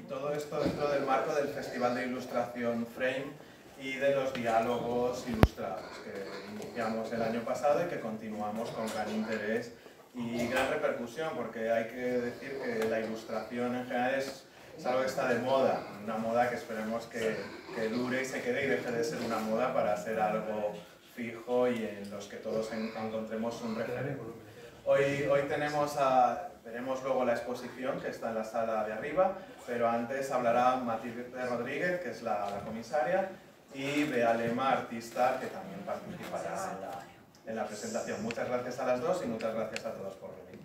todo esto dentro del marco del Festival de Ilustración Frame y de los diálogos ilustrados que iniciamos el año pasado y que continuamos con gran interés y gran repercusión, porque hay que decir que la ilustración en general es algo que está de moda, una moda que esperemos que dure y se quede y deje de ser una moda para ser algo fijo y en los que todos encontremos un referente. Hoy veremos luego la exposición que está en la sala de arriba, pero antes hablará Matilde Rodríguez, que es la comisaria, y Bea Lema, artista, que también participará en la presentación. Muchas gracias a las dos y muchas gracias a todos por venir.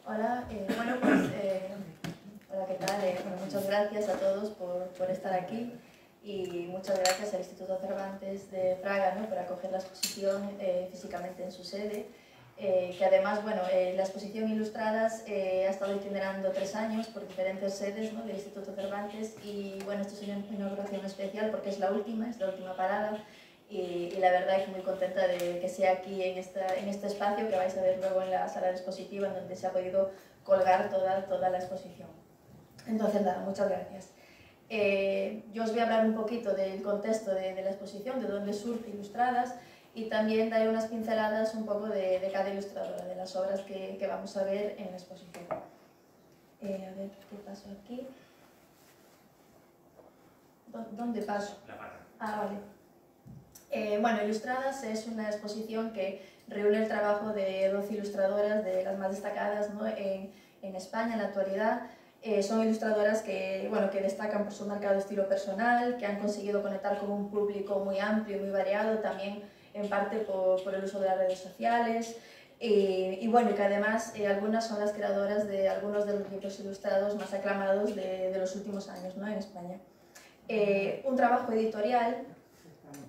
Hola, hola, ¿qué tal? Muchas gracias a todos por estar aquí y muchas gracias al Instituto Cervantes de Praga, ¿no?, por acoger la exposición físicamente en su sede, que además, la exposición Ilustradas ha estado itinerando 3 años por diferentes sedes, ¿no?, del Instituto Cervantes y esto es una inauguración especial porque es la última parada. Y la verdad es que muy contenta de que sea aquí en este espacio que vais a ver luego en la sala de expositiva, en donde se ha podido colgar toda la exposición. Entonces, nada, muchas gracias. Yo os voy a hablar un poquito del contexto de la exposición, de dónde surge Ilustradas, y también daré unas pinceladas un poco de cada ilustradora, de las obras que vamos a ver en la exposición. A ver, ¿qué paso aquí? ¿Dónde paso? La barra. Ah, vale. Ilustradas es una exposición que reúne el trabajo de 12 ilustradoras, de las más destacadas, ¿no?, en España en la actualidad. Son ilustradoras que destacan por su marcado estilo personal, que han conseguido conectar con un público muy amplio y muy variado, también en parte por el uso de las redes sociales, y que además algunas son las creadoras de algunos de los libros ilustrados más aclamados de los últimos años, ¿no?, en España. Un trabajo editorial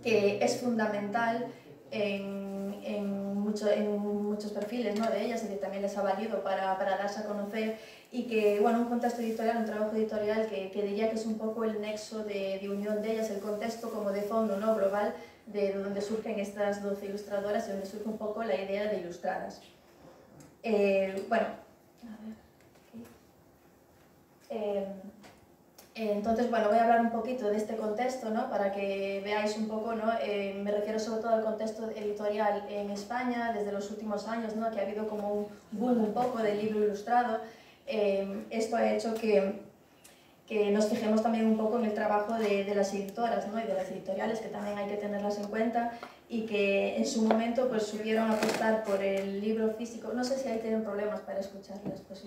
que es fundamental en muchos perfiles, ¿no?, de ellas, y que también les ha valido para darse a conocer, y que, un contexto editorial, un trabajo editorial que diría que es un poco el nexo de unión de ellas, el contexto como de fondo, ¿no?, global, de donde surgen estas 12 ilustradoras y donde surge un poco la idea de Ilustradas. Entonces, voy a hablar un poquito de este contexto, ¿no?, para que veáis un poco, ¿no? Me refiero sobre todo al contexto editorial en España desde los últimos años, ¿no?, que ha habido como un boom un poco del libro ilustrado. Esto ha hecho que nos fijemos también un poco en el trabajo de las editoras, ¿no?, y de las editoriales, que también hay que tenerlas en cuenta, y que en su momento pues supieron apostar por el libro físico. No sé si ahí tienen problemas para escucharlas, pues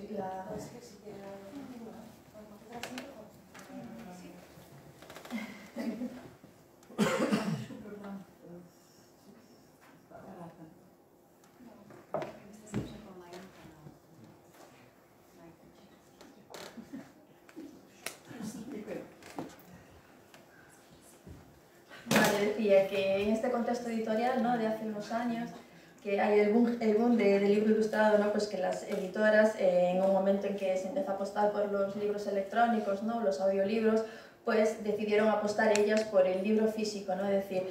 decía que en este contexto editorial, ¿no?, de hace unos años, que hay el boom del libro ilustrado, ¿no?, pues que las editoras, en un momento en que se empezó a apostar por los libros electrónicos, ¿no?, los audiolibros, pues decidieron apostar ellas por el libro físico, ¿no?, es decir,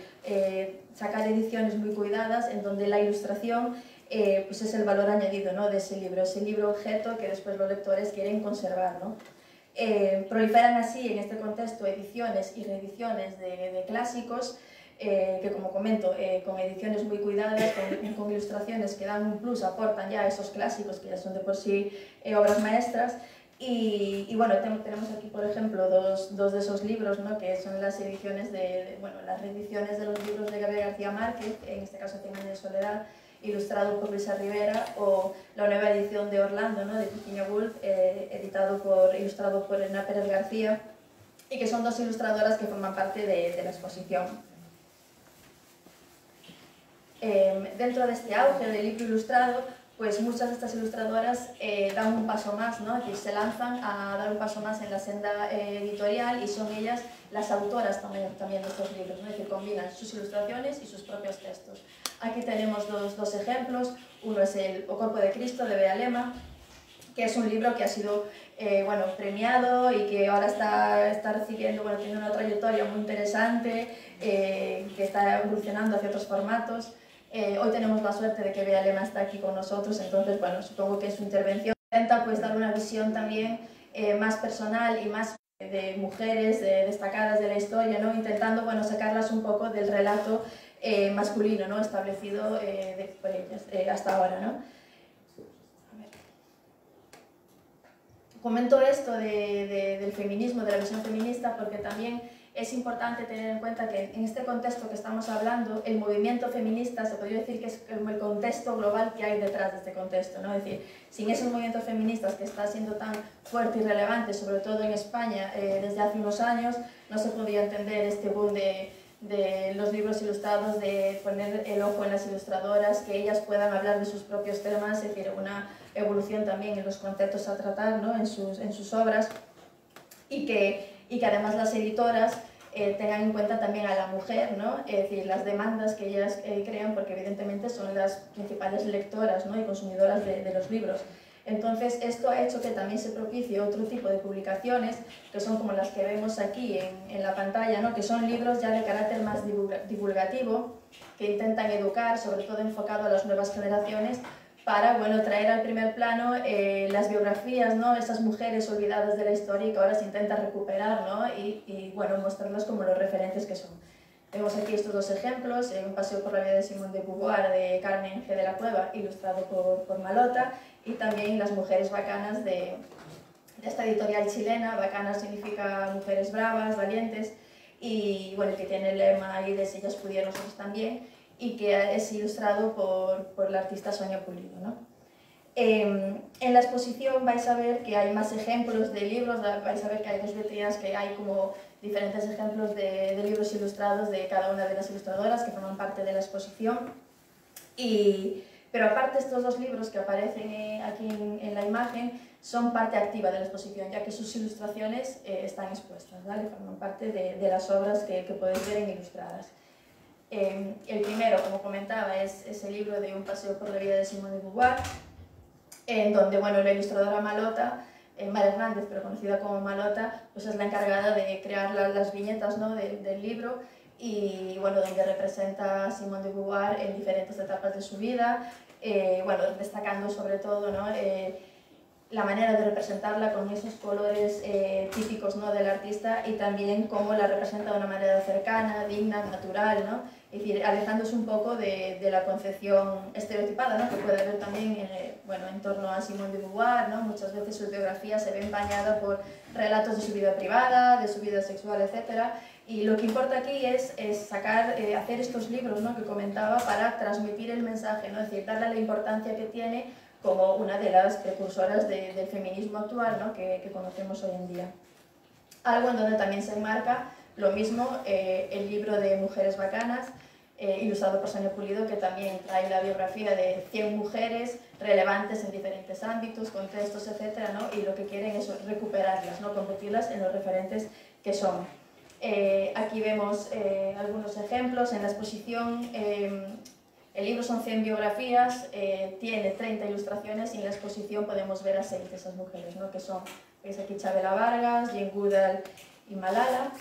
sacar ediciones muy cuidadas en donde la ilustración pues es el valor añadido, ¿no?, de ese libro objeto que después los lectores quieren conservar, ¿no? Proliferan así en este contexto ediciones y reediciones de clásicos, que, como comento, con ediciones muy cuidadas, con ilustraciones que dan un plus, aportan ya a esos clásicos que ya son de por sí obras maestras. Y tenemos aquí, por ejemplo, dos de esos libros, ¿no?, que son las ediciones las reediciones de los libros de Gabriel García Márquez, en este caso 100 años de soledad, ilustrado por Luisa Rivera, o la nueva edición de Orlando, ¿no?, de Virginia Woolf, ilustrado por Elena Pérez García, y que son dos ilustradoras que forman parte de la exposición. Dentro de este auge del libro ilustrado, pues muchas de estas ilustradoras dan un paso más, ¿no?, es decir, se lanzan a dar un paso más en la senda editorial, y son ellas las autoras también de estos libros, ¿no?, es decir, combinan sus ilustraciones y sus propios textos. Aquí tenemos dos ejemplos. Uno es el O Corpo de Cristo, de Bea Lema, que es un libro que ha sido bueno, premiado y que ahora está recibiendo, bueno, tiene una trayectoria muy interesante, que está evolucionando hacia otros formatos. Hoy tenemos la suerte de que Bea Lema está aquí con nosotros, entonces, bueno, supongo que su intervención intenta pues dar una visión también más personal y más de mujeres destacadas de la historia, ¿no? Intentando, bueno, sacarlas un poco del relato masculino, ¿no? Establecido por ellas hasta ahora, ¿no? Comento esto del feminismo, de la visión feminista, porque también es importante tener en cuenta que en este contexto que estamos hablando, el movimiento feminista se podría decir que es como el contexto global que hay detrás de este contexto, ¿no? Es decir, sin esos movimientos feministas que está siendo tan fuerte y relevante, sobre todo en España, desde hace unos años, no se podía entender este boom de los libros ilustrados, de poner el ojo en las ilustradoras, que ellas puedan hablar de sus propios temas, es decir, una evolución también en los conceptos a tratar, ¿no? en sus obras, y que además las editoras tengan en cuenta también a la mujer, ¿no? Es decir, las demandas que ellas crean, porque evidentemente son las principales lectoras, ¿no? y consumidoras de los libros. Entonces, esto ha hecho que también se propicie otro tipo de publicaciones, que son como las que vemos aquí en la pantalla, ¿no? que son libros ya de carácter más divulgativo, que intentan educar, sobre todo enfocado a las nuevas generaciones, para, bueno, traer al primer plano las biografías, ¿no? Esas mujeres olvidadas de la historia y que ahora se intenta recuperar, ¿no? y bueno, mostrarlas como los referentes que son. Vemos aquí estos dos ejemplos, Un paseo por la vida de Simone de Beauvoir, de Carmen G. de la Cueva, ilustrado por Malota, y también Las mujeres bacanas de esta editorial chilena. Bacanas significa mujeres bravas, valientes, y bueno, que tiene el lema ahí de si ellas pudieron, nosotros también, y que es ilustrado por la artista Sonia Pulido, ¿no? En la exposición vais a ver que hay más ejemplos de libros, vais a ver que hay dos vitrinas, que hay como diferentes ejemplos de libros ilustrados de cada una de las ilustradoras que forman parte de la exposición. Pero aparte, estos dos libros que aparecen aquí en la imagen son parte activa de la exposición, ya que sus ilustraciones están expuestas, ¿vale? Forman parte de las obras que podéis ver en Ilustradas. El primero, como comentaba, es el libro de Un paseo por la vida de Simone de Beauvoir, en donde, bueno, la ilustradora Malota, Mar Hernández, pero conocida como Malota, pues es la encargada de crear las viñetas, ¿no? del libro, y bueno, donde representa a Simone de Beauvoir en diferentes etapas de su vida, bueno, destacando sobre todo, ¿no? La manera de representarla con esos colores típicos, ¿no? del artista, y también cómo la representa de una manera cercana, digna, natural, ¿no? Es decir, alejándose un poco de la concepción estereotipada, ¿no? que puede haber también bueno, en torno a Simone de Beauvoir, ¿no? Muchas veces su biografía se ve empañada por relatos de su vida privada, de su vida sexual, etc. Y lo que importa aquí es sacar, hacer estos libros, ¿no? que comentaba, para transmitir el mensaje, ¿no? Es decir, darle la importancia que tiene como una de las precursoras del feminismo actual, ¿no? que conocemos hoy en día. Algo en donde también se enmarca lo mismo el libro de Mujeres Bacanas, ilustrado por Sonia Pulido, que también trae la biografía de 100 mujeres relevantes en diferentes ámbitos, contextos, etc., ¿no? y lo que quieren es recuperarlas, ¿no? convertirlas en los referentes que son. Aquí vemos algunos ejemplos en la exposición. El libro son 100 biografías, tiene 30 ilustraciones, y en la exposición podemos ver a 6 de esas mujeres, ¿no? que son, veis aquí, Chabela Vargas, Jane Goodall y Malala,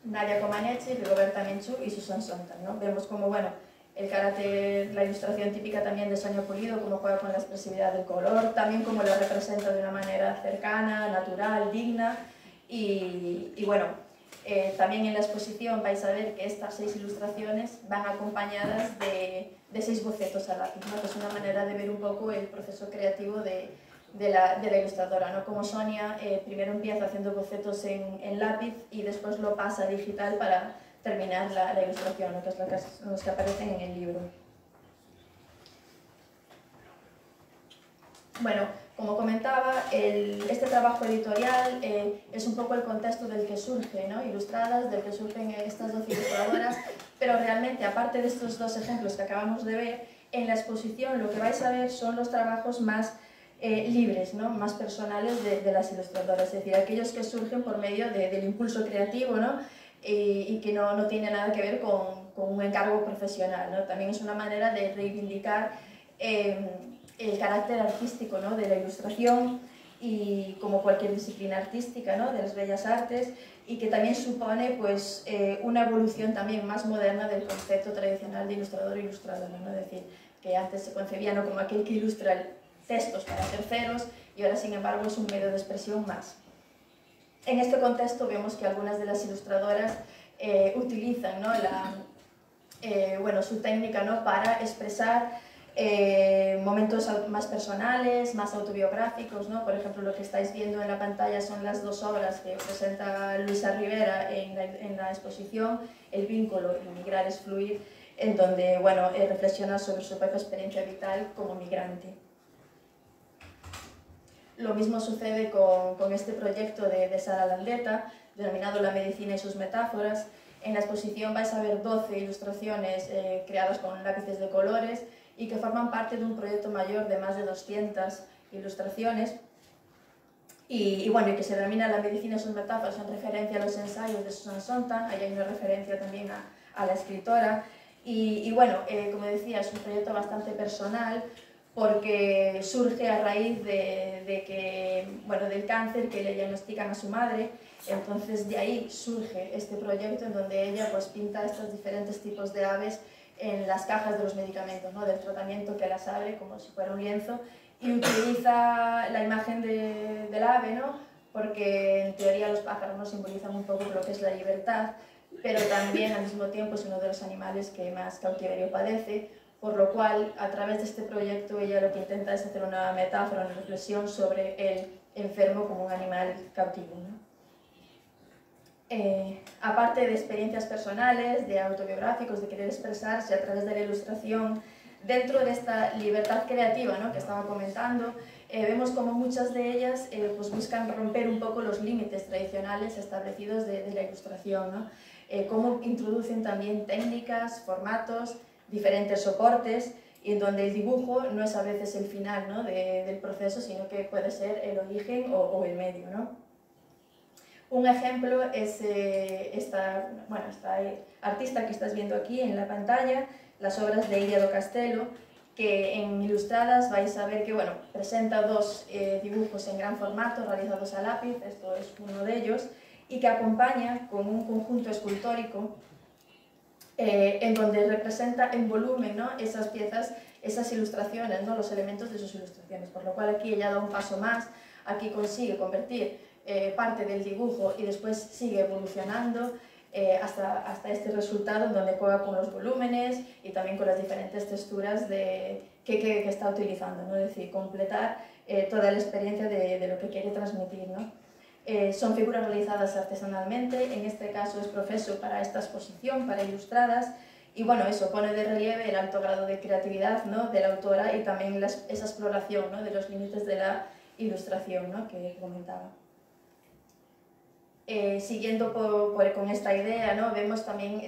Nadia Comaneci, Rigoberta Menchú y Susan Sontag, ¿no? Vemos como, bueno, el carácter, la ilustración típica también de Sonia Pulido, cómo juega con la expresividad del color, también cómo lo representa de una manera cercana, natural, digna, y bueno, también en la exposición vais a ver que estas 6 ilustraciones van acompañadas de 6 bocetos a lápiz, ¿no? que es una manera de ver un poco el proceso creativo de la ilustradora, ¿no? Como Sonia primero empieza haciendo bocetos en lápiz y después lo pasa a digital para terminar la ilustración, ¿no? que es los que aparecen en el libro. Bueno, como comentaba, este trabajo editorial es un poco el contexto del que surge, ¿no? Ilustradas, del que surgen estas 12 ilustradoras, pero realmente, aparte de estos dos ejemplos que acabamos de ver, en la exposición lo que vais a ver son los trabajos más libres, ¿no? más personales de las ilustradoras, es decir, aquellos que surgen por medio del impulso creativo, ¿no? y que no tiene nada que ver con un encargo profesional, ¿no? También es una manera de reivindicar el carácter artístico, ¿no?, de la ilustración, y como cualquier disciplina artística, ¿no?, de las bellas artes, y que también supone pues, una evolución también más moderna del concepto tradicional de ilustrador e ilustradora, ¿no? Es decir, que antes se concebía, ¿no?, como aquel que ilustra textos para terceros, y ahora sin embargo es un medio de expresión más. En este contexto vemos que algunas de las ilustradoras utilizan, ¿no?, su técnica, ¿no?, para expresar momentos más personales, más autobiográficos, ¿no? Por ejemplo, lo que estáis viendo en la pantalla son las dos obras que presenta Luisa Rivera en la exposición, El vínculo y Migrar es fluir, en donde reflexiona sobre su propia experiencia vital como migrante. Lo mismo sucede con este proyecto de Sara Landeta, denominado La medicina y sus metáforas. En la exposición vais a ver 12 ilustraciones creadas con lápices de colores y que forman parte de un proyecto mayor de más de 200 ilustraciones y que se denomina La medicina y sus metáforas en referencia a los ensayos de Susan Sontag. Ahí hay una referencia también a la escritora como decía, es un proyecto bastante personal porque surge a raíz del cáncer que le diagnostican a su madre. Entonces de ahí surge este proyecto en donde ella pues pinta estos diferentes tipos de aves en las cajas de los medicamentos, ¿no?, del tratamiento, que las abre como si fuera un lienzo, y utiliza la imagen del ave, ¿no?, porque en teoría los pájaros nos simbolizan un poco lo que es la libertad, pero también al mismo tiempo es uno de los animales que más cautiverio padece, por lo cual a través de este proyecto ella lo que intenta es hacer una metáfora, una reflexión sobre el enfermo como un animal cautivo, ¿no? Aparte de experiencias personales, de autobiográficos, de querer expresarse a través de la ilustración, dentro de esta libertad creativa, ¿no?, que estaba comentando, vemos como muchas de ellas pues buscan romper un poco los límites tradicionales establecidos de la ilustración, ¿no? Cómo introducen también técnicas, formatos, diferentes soportes, y en donde el dibujo no es a veces el final, ¿no?, del proceso, sino que puede ser el origen o el medio, ¿no? Un ejemplo es esta artista que estás viendo aquí en la pantalla, las obras de Iria do Castelo, que en Ilustradas vais a ver que presenta dos dibujos en gran formato realizados a lápiz, esto es uno de ellos, y que acompaña con un conjunto escultórico en donde representa en volumen, ¿no?, esas piezas, esas ilustraciones, ¿no?, los elementos de sus ilustraciones, por lo cual aquí ella da un paso más, aquí consigue convertir parte del dibujo y después sigue evolucionando hasta este resultado en donde juega con los volúmenes y también con las diferentes texturas que está utilizando, ¿no? Es decir, completar toda la experiencia de lo que quiere transmitir, ¿no? Son figuras realizadas artesanalmente, en este caso es profeso para esta exposición, para Ilustradas, y eso pone de relieve el alto grado de creatividad, ¿no?, de la autora, y también esa exploración, ¿no?, de los límites de la ilustración, ¿no?, que comentaba. Siguiendo con esta idea, ¿no?, vemos también,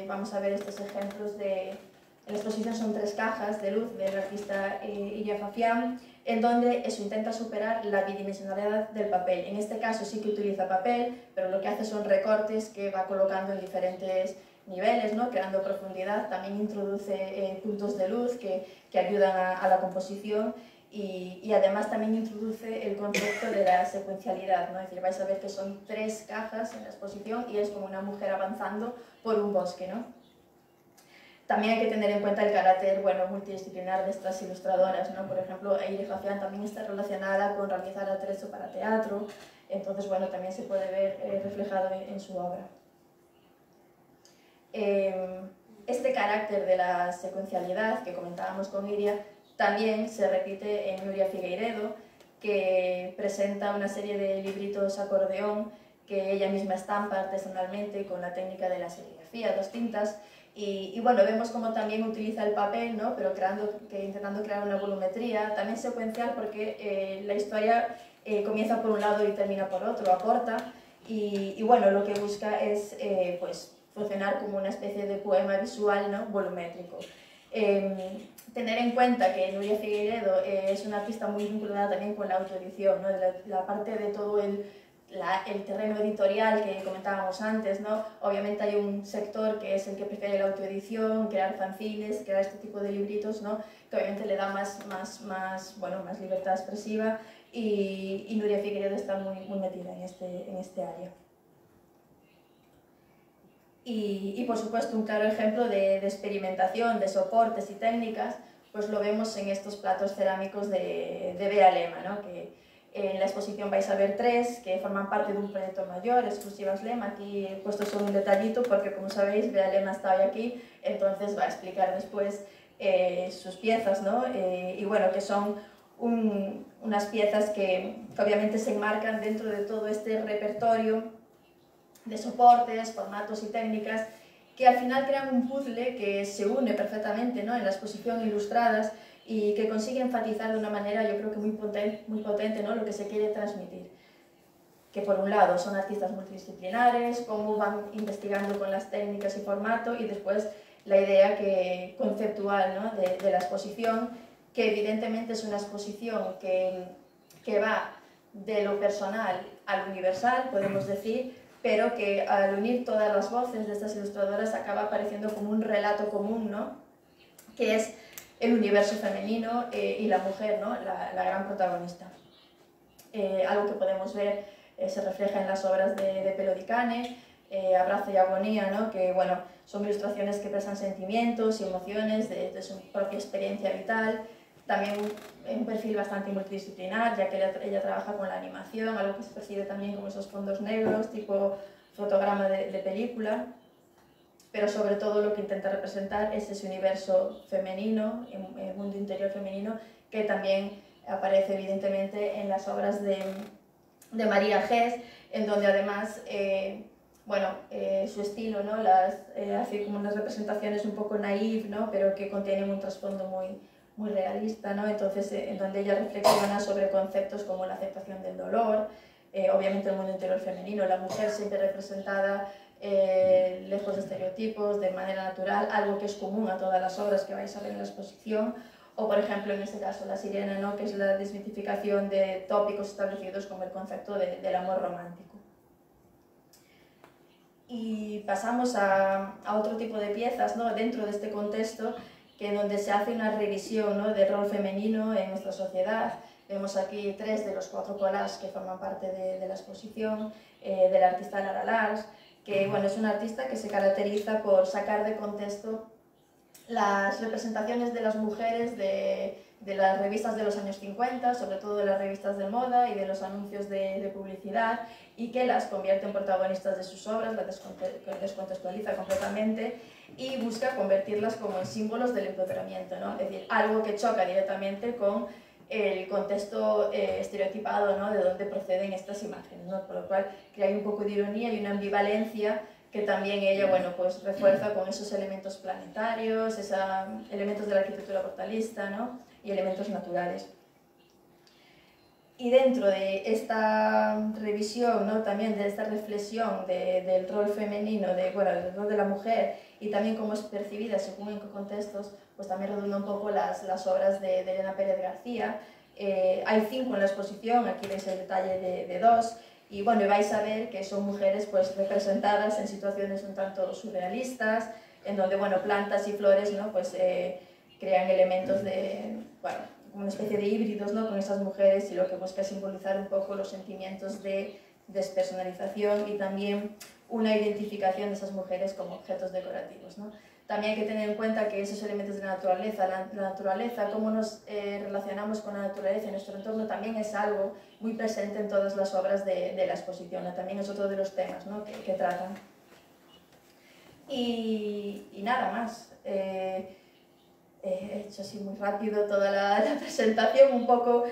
vamos a ver estos ejemplos en la exposición son 3 cajas de luz del artista Iria Fafián, en donde intenta superar la bidimensionalidad del papel. En este caso sí que utiliza papel, pero lo que hace son recortes que va colocando en diferentes niveles, ¿no?, creando profundidad. También introduce puntos de luz que ayudan a la composición. Y además también introduce el concepto de la secuencialidad, ¿no? Es decir, vais a ver que son 3 cajas en la exposición y es como una mujer avanzando por un bosque, ¿no? También hay que tener en cuenta el carácter multidisciplinar de estas ilustradoras, ¿no? Por ejemplo, Iria Fafián también está relacionada con realizar atrezo para teatro, entonces también se puede ver reflejado en su obra. Este carácter de la secuencialidad que comentábamos con Iria también se repite en Nuria Figueiredo, que presenta una serie de libritos acordeón que ella misma estampa artesanalmente con la técnica de la serigrafía, 2 tintas, y vemos cómo también utiliza el papel, ¿no?, pero intentando crear una volumetría, también secuencial, porque la historia comienza por un lado y termina por otro, aporta, y lo que busca es funcionar como una especie de poema visual, ¿no?, volumétrico. Tener en cuenta que Nuria Figueiredo es una artista muy vinculada también con la autoedición, ¿no?, la parte de todo el terreno editorial que comentábamos antes, ¿no? Obviamente hay un sector que es el que prefiere la autoedición, crear fanzines, crear este tipo de libritos, ¿no? Que obviamente le da más libertad expresiva, y Nuria Figueredo está muy metida en este área. Y por supuesto un claro ejemplo de experimentación, de soportes y técnicas, pues lo vemos en estos platos cerámicos de Bea Lema, ¿no? Que en la exposición vais a ver 3 que forman parte de un proyecto mayor, Exclusivas Lema. Aquí he puesto solo un detallito porque, como sabéis, Bea Lema está hoy aquí, entonces va a explicar después sus piezas, ¿no? Y bueno, que son unas piezas que obviamente se enmarcan dentro de todo este repertorio de soportes, formatos y técnicas que al final crean un puzzle que se une perfectamente, ¿no? En la exposición Ilustradas, y que consigue enfatizar de una manera, yo creo que muy potente, ¿no? Lo que se quiere transmitir. Que por un lado son artistas multidisciplinares, cómo van investigando con las técnicas y formato, y después la idea conceptual, ¿no? de la exposición, que evidentemente es una exposición que va de lo personal a lo universal, podemos decir, pero que al unir todas las voces de estas ilustradoras acaba apareciendo como un relato común, ¿no? Que es el universo femenino y la mujer, ¿no? la gran protagonista. Algo que podemos ver se refleja en las obras de Pelodicane, Abrazo y Agonía, ¿no? Que bueno, son ilustraciones que expresan sentimientos y emociones de su propia experiencia vital. También un perfil bastante multidisciplinar, ya que ella trabaja con la animación, algo que se percibe también como esos fondos negros, tipo fotograma de película. Pero sobre todo lo que intenta representar es ese universo femenino, el mundo interior femenino, que también aparece evidentemente en las obras de María Gess, en donde además su estilo, ¿no? Hace como unas representaciones un poco naif, ¿no? Pero que contienen un trasfondo muy realista, ¿no? Entonces, en donde ella reflexiona sobre conceptos como la aceptación del dolor, obviamente el mundo interior femenino, la mujer siempre representada lejos de estereotipos, de manera natural, algo que es común a todas las obras que vais a ver en la exposición, o por ejemplo en este caso La Sirena, ¿no? Que es la desmitificación de tópicos establecidos como el concepto del amor romántico. Y pasamos a otro tipo de piezas, ¿no? Dentro de este contexto, que donde se hace una revisión, ¿no? Del rol femenino en nuestra sociedad. Vemos aquí 3 de los 4 collages que forman parte de la exposición, del artista Lara Lars, que bueno, es una artista que se caracteriza por sacar de contexto las representaciones de las mujeres de las revistas de los años 50, sobre todo de las revistas de moda y de los anuncios de publicidad, y que las convierte en protagonistas de sus obras, las descontextualiza completamente y busca convertirlas como en símbolos del empoderamiento, ¿no? Es decir, algo que choca directamente con el contexto estereotipado, ¿no? De donde proceden estas imágenes, ¿no? Por lo cual crea un poco de ironía y una ambivalencia que también ella, bueno, pues refuerza con esos elementos planetarios, elementos de la arquitectura portalista, ¿no? Y elementos naturales. Y dentro de esta revisión, ¿no? También de esta reflexión del rol femenino, del rol de la mujer, y también cómo es percibida según en qué contextos, pues también redunda un poco las obras de Elena Pérez García. Hay 5 en la exposición, aquí veis el detalle de 2, y bueno, vais a ver que son mujeres pues representadas en situaciones un tanto surrealistas, en donde bueno, plantas y flores, ¿no? Pues crean elementos de, bueno, una especie de híbridos, ¿no? Con esas mujeres, y lo que busca es simbolizar un poco los sentimientos de despersonalización y también una identificación de esas mujeres como objetos decorativos, ¿no? También hay que tener en cuenta que esos elementos de la naturaleza, cómo nos relacionamos con la naturaleza en nuestro entorno, también es algo muy presente en todas las obras de la exposición, ¿no? También es otro de los temas, ¿no? que tratan. Y nada más. He hecho así muy rápido toda la presentación, un poco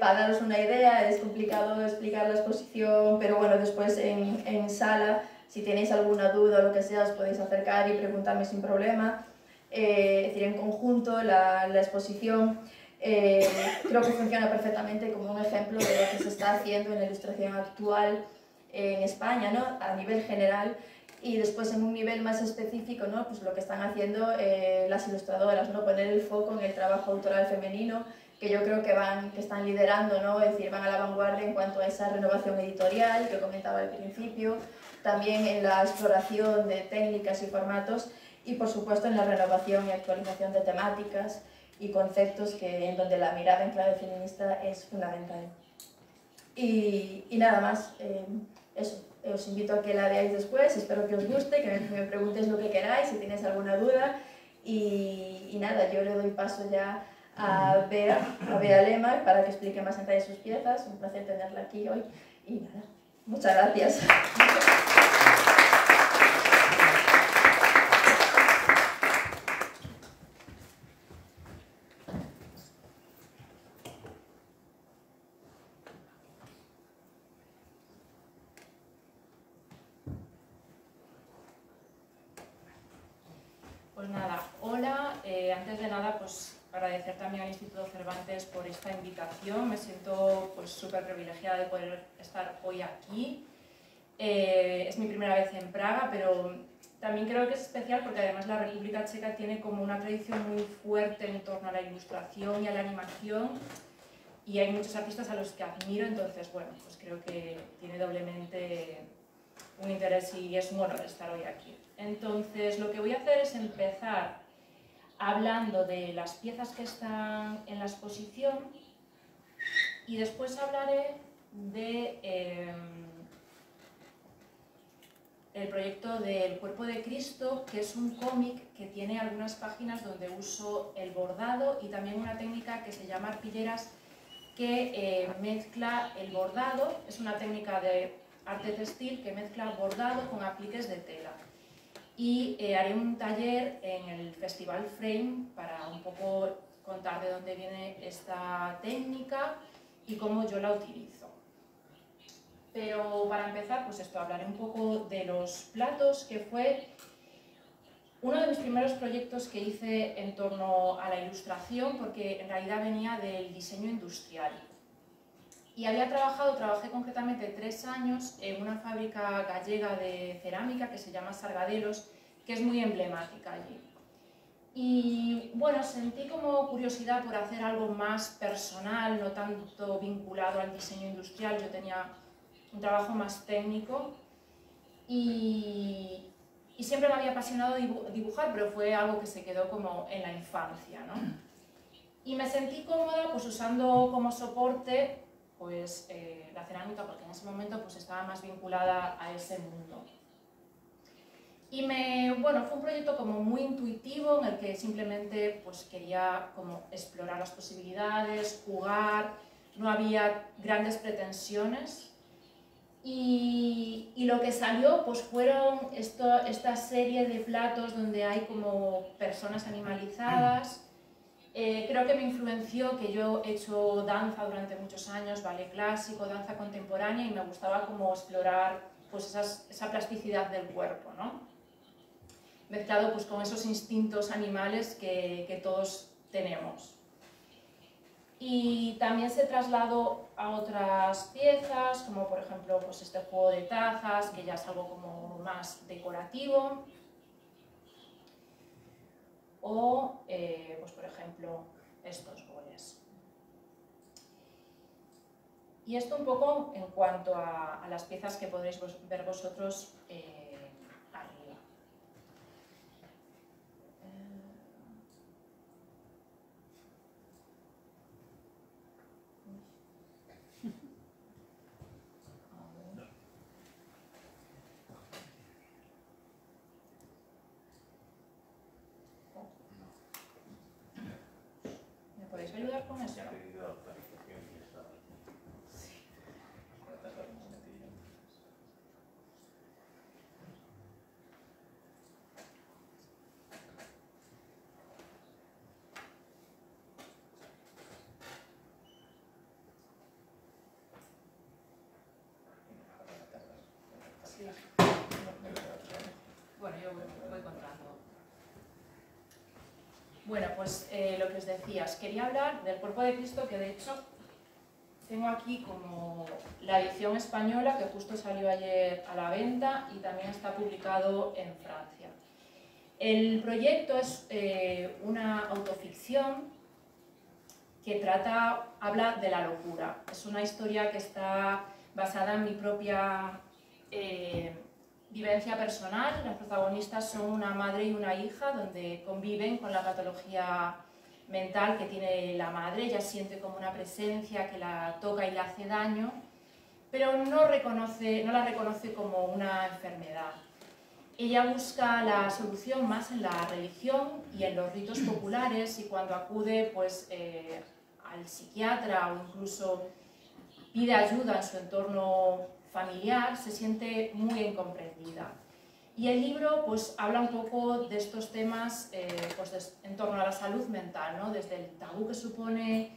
para daros una idea. Es complicado explicar la exposición, pero bueno, después en sala, si tenéis alguna duda o lo que sea, os podéis acercar y preguntarme sin problema. Es decir, en conjunto la exposición creo que funciona perfectamente como un ejemplo de lo que se está haciendo en la ilustración actual en España, ¿no? A nivel general. Y después en un nivel más específico, ¿no? Pues lo que están haciendo las ilustradoras, ¿no? Poner el foco en el trabajo autoral femenino, que yo creo que están liderando, ¿no? Es decir, van a la vanguardia en cuanto a esa renovación editorial que comentaba al principio, también en la exploración de técnicas y formatos y, por supuesto, en la renovación y actualización de temáticas y conceptos en donde la mirada en clave feminista es fundamental. Y nada más, eso. Os invito a que la veáis después, espero que os guste, que me preguntéis lo que queráis, si tenéis alguna duda. Y nada, yo le doy paso ya a Bea Lema para que explique más en detalle sus piezas. Un placer tenerla aquí hoy. Y nada, muchas gracias. Pues nada, hola. Antes de nada, pues agradecer también al Instituto Cervantes por esta invitación. Me siento pues súper privilegiada de poder estar hoy aquí. Es mi primera vez en Praga, pero también creo que es especial porque además la República Checa tiene como una tradición muy fuerte en torno a la ilustración y a la animación y hay muchos artistas a los que admiro, entonces bueno, pues creo que tiene doblemente un interés y es un honor estar hoy aquí. Entonces lo que voy a hacer es empezar hablando de las piezas que están en la exposición y después hablaré de el proyecto del Cuerpo de Cristo, que es un cómic que tiene algunas páginas donde uso el bordado y también una técnica que se llama arpilleras, que mezcla el bordado, es una técnica de arte textil que mezcla bordado con apliques de tela. Y haré un taller en el Festival Frame para un poco contar de dónde viene esta técnica y cómo yo la utilizo. Pero para empezar, pues esto, hablaré un poco de los platos, que fue uno de mis primeros proyectos que hice en torno a la ilustración, porque en realidad venía del diseño industrial. Y trabajé concretamente 3 años en una fábrica gallega de cerámica que se llama Sargadelos, que es muy emblemática allí. Y bueno, sentí como curiosidad por hacer algo más personal, no tanto vinculado al diseño industrial. Yo tenía un trabajo más técnico y siempre me había apasionado dibujar, pero fue algo que se quedó como en la infancia, ¿no? Y me sentí cómoda pues usando como soporte pues, la cerámica, porque en ese momento pues, estaba más vinculada a ese mundo. Y bueno, fue un proyecto como muy intuitivo en el que simplemente pues, quería como explorar las posibilidades, jugar, no había grandes pretensiones. Y lo que salió pues fueron esta serie de platos donde hay como personas animalizadas. Creo que me influenció que yo he hecho danza durante muchos años, ballet clásico, danza contemporánea, y me gustaba como explorar pues esa plasticidad del cuerpo, ¿no? Mezclado pues con esos instintos animales que todos tenemos. Y también se trasladó a otras piezas, como por ejemplo pues este juego de tazas, que ya es algo como más decorativo. O, pues por ejemplo, estos boles. Y esto un poco en cuanto a las piezas que podréis ver vosotros arriba. ¿Me podéis ayudar con eso? Sí. Bueno, yo voy contando. Bueno, pues lo que os decía, os quería hablar del Cuerpo de Cristo, que de hecho tengo aquí como la edición española, que justo salió ayer a la venta y también está publicado en Francia. El proyecto es una autoficción que habla de la locura. Es una historia que está basada en mi propia vivencia personal. Las protagonistas son una madre y una hija donde conviven con la patología mental que tiene la madre. Ella siente como una presencia que la toca y le hace daño, pero no la reconoce como una enfermedad. Ella busca la solución más en la religión y en los ritos populares, y cuando acude pues, al psiquiatra o incluso pide ayuda en su entorno familiar, se siente muy incomprendida. Y el libro pues, habla un poco de estos temas pues, en torno a la salud mental, ¿no? Desde el tabú que supone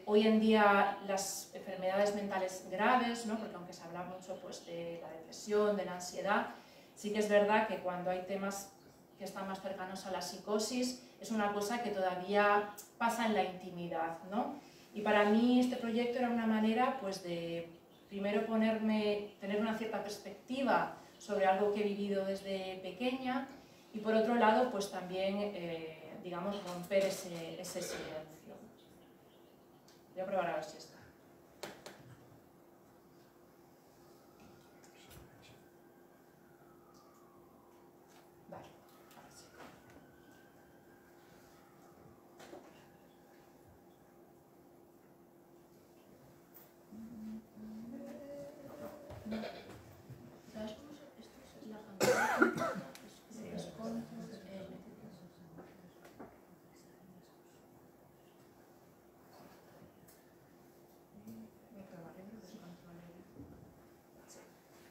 hoy en día las enfermedades mentales graves, ¿no? Porque aunque se habla mucho pues, de la depresión, de la ansiedad, sí que es verdad que cuando hay temas que están más cercanos a la psicosis, es una cosa que todavía pasa en la intimidad, ¿no? Y para mí este proyecto era una manera pues, de primero tener una cierta perspectiva sobre algo que he vivido desde pequeña, y por otro lado pues también digamos, romper ese silencio. Voy a probar a ver si está. Vale, ahora sí. ¿Sabes cómo es esto? Es la pantalla. Es con... Voy a probar,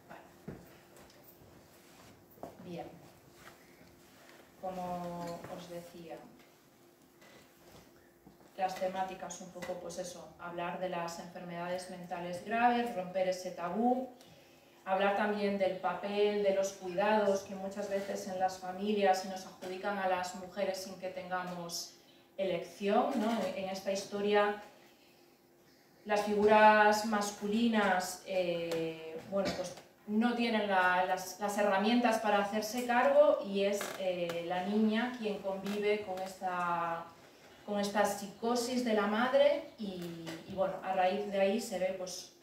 Vale. Bien. Como os decía, las temáticas un poco, pues eso, hablar de las enfermedades mentales graves, romper ese tabú, hablar también del papel de los cuidados que muchas veces en las familias se nos adjudican a las mujeres sin que tengamos elección, ¿no? En esta historia las figuras masculinas bueno, pues no tienen las herramientas para hacerse cargo, y es la niña quien convive con esta psicosis de la madre, y bueno, a raíz de ahí se ve pues,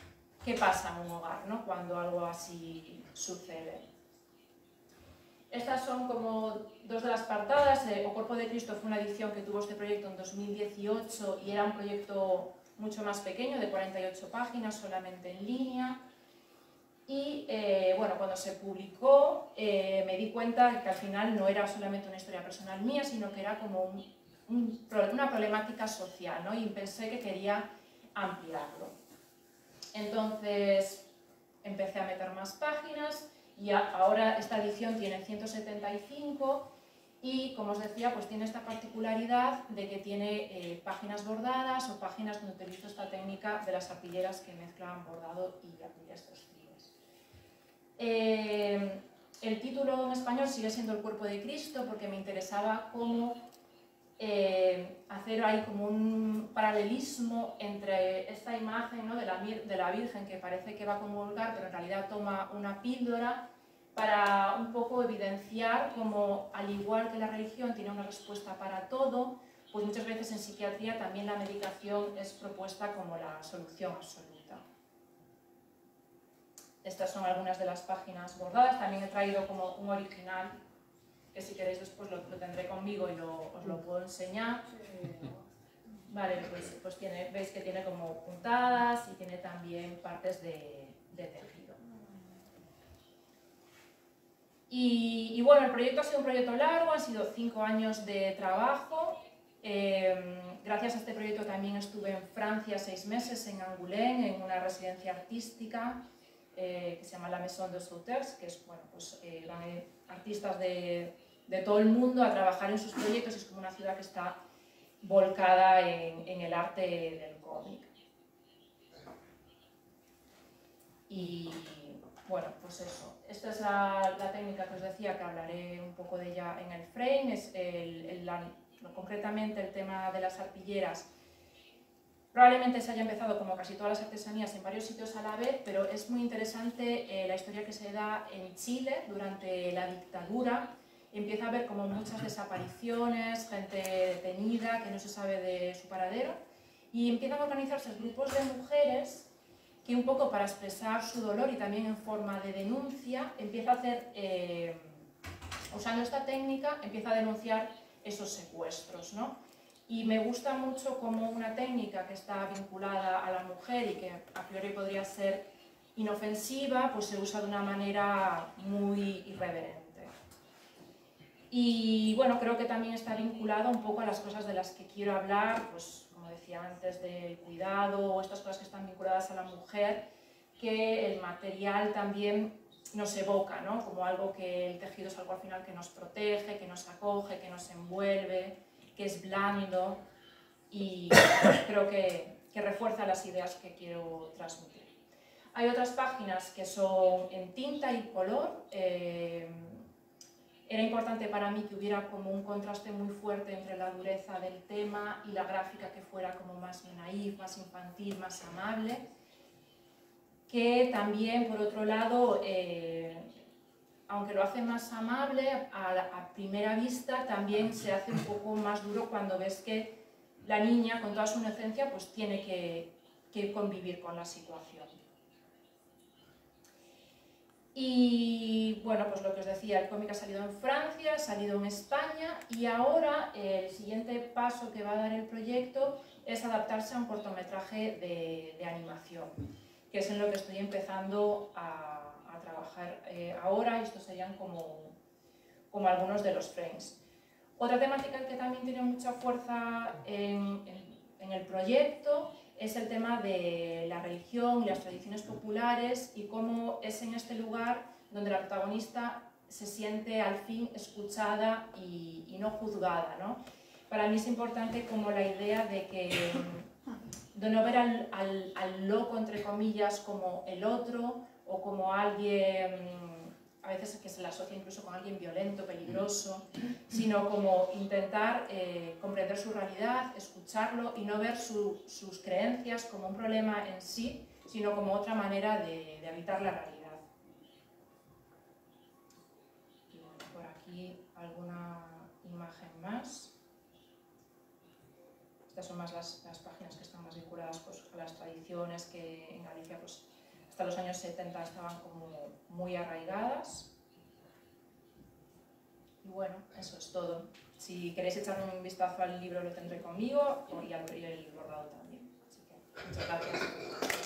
qué pasa en un hogar, ¿no? Cuando algo así sucede. Estas son como dos de las portadas. O Cuerpo de Cristo fue una edición que tuvo este proyecto en 2018 y era un proyecto mucho más pequeño, de 48 páginas, solamente en línea. Y bueno, cuando se publicó me di cuenta que al final no era solamente una historia personal mía, sino que era como una problemática social, ¿no? Y pensé que quería ampliarlo. Entonces empecé a meter más páginas, y ahora esta edición tiene 175, y como os decía, pues tiene esta particularidad de que tiene páginas bordadas o páginas donde utilizo esta técnica de las arpilleras que mezclan bordado y arpilleras textiles. El título en español sigue siendo El Cuerpo de Cristo, porque me interesaba cómo hacer ahí como un paralelismo entre esta imagen, ¿no? de la Virgen, que parece que va a comulgar, pero en realidad toma una píldora, para un poco evidenciar cómo, al igual que la religión tiene una respuesta para todo, pues muchas veces en psiquiatría también la medicación es propuesta como la solución absoluta. Estas son algunas de las páginas bordadas. También he traído como un original, que si queréis después lo tendré conmigo y os lo puedo enseñar. Vale, pues veis que tiene como puntadas y tiene también partes de tejido. Y bueno, el proyecto ha sido un proyecto largo, han sido 5 años de trabajo. Gracias a este proyecto también estuve en Francia 6 meses, en Angoulême, en una residencia artística que se llama la Maison des Auteurs, que es, bueno, pues van artistas de todo el mundo a trabajar en sus proyectos. Es como una ciudad que está volcada en el arte del cómic. Y bueno, pues eso. Esta es la técnica que os decía, que hablaré un poco de ella en el frame. Es concretamente el tema de las arpilleras. Probablemente se haya empezado, como casi todas las artesanías, en varios sitios a la vez, pero es muy interesante la historia que se da en Chile durante la dictadura. empieza a haber como muchas desapariciones, gente detenida que no se sabe de su paradero, y empiezan a organizarse grupos de mujeres que un poco para expresar su dolor y también en forma de denuncia, empieza a hacer, usando esta técnica, empieza a denunciar esos secuestros, ¿no? Y me gusta mucho como una técnica que está vinculada a la mujer y que a priori podría ser inofensiva, pues se usa de una manera muy irreverente. Y bueno, creo que también está vinculado un poco a las cosas de las que quiero hablar, pues como decía antes, del cuidado o estas cosas que están vinculadas a la mujer, que el material también nos evoca, ¿no? Como algo que el tejido es algo al final que nos protege, que nos acoge, que nos envuelve, que es blando, y creo que refuerza las ideas que quiero transmitir. Hay otras páginas que son en tinta y color. Era importante para mí que hubiera como un contraste muy fuerte entre la dureza del tema y la gráfica que fuera como más naif, más infantil, más amable. Que también, por otro lado, aunque lo hace más amable, a primera vista también se hace un poco más duro cuando ves que la niña, con toda su inocencia, pues tiene que convivir con la situación. Y bueno, pues lo que os decía, el cómic ha salido en Francia, ha salido en España, y ahora el siguiente paso que va a dar el proyecto es adaptarse a un cortometraje de animación, que es en lo que estoy empezando a trabajar ahora, y estos serían como algunos de los frames. Otra temática que también tiene mucha fuerza en el proyecto es el tema de la religión y las tradiciones populares, y cómo es en este lugar donde la protagonista se siente al fin escuchada y no juzgada, ¿no? Para mí es importante como la idea de no ver al loco, entre comillas, como el otro, o como alguien, a veces que se le asocia incluso con alguien violento, peligroso, sino como intentar comprender su realidad, escucharlo y no ver sus creencias como un problema en sí, sino como otra manera de habitar la realidad. Y bueno, por aquí alguna imagen más. Estas son más las páginas que están más vinculadas pues, a las tradiciones que en Galicia pues, hasta los años 70 estaban como muy arraigadas. Y bueno, eso es todo. Si queréis echarle un vistazo al libro lo tendré conmigo, y el bordado también. Así que muchas gracias.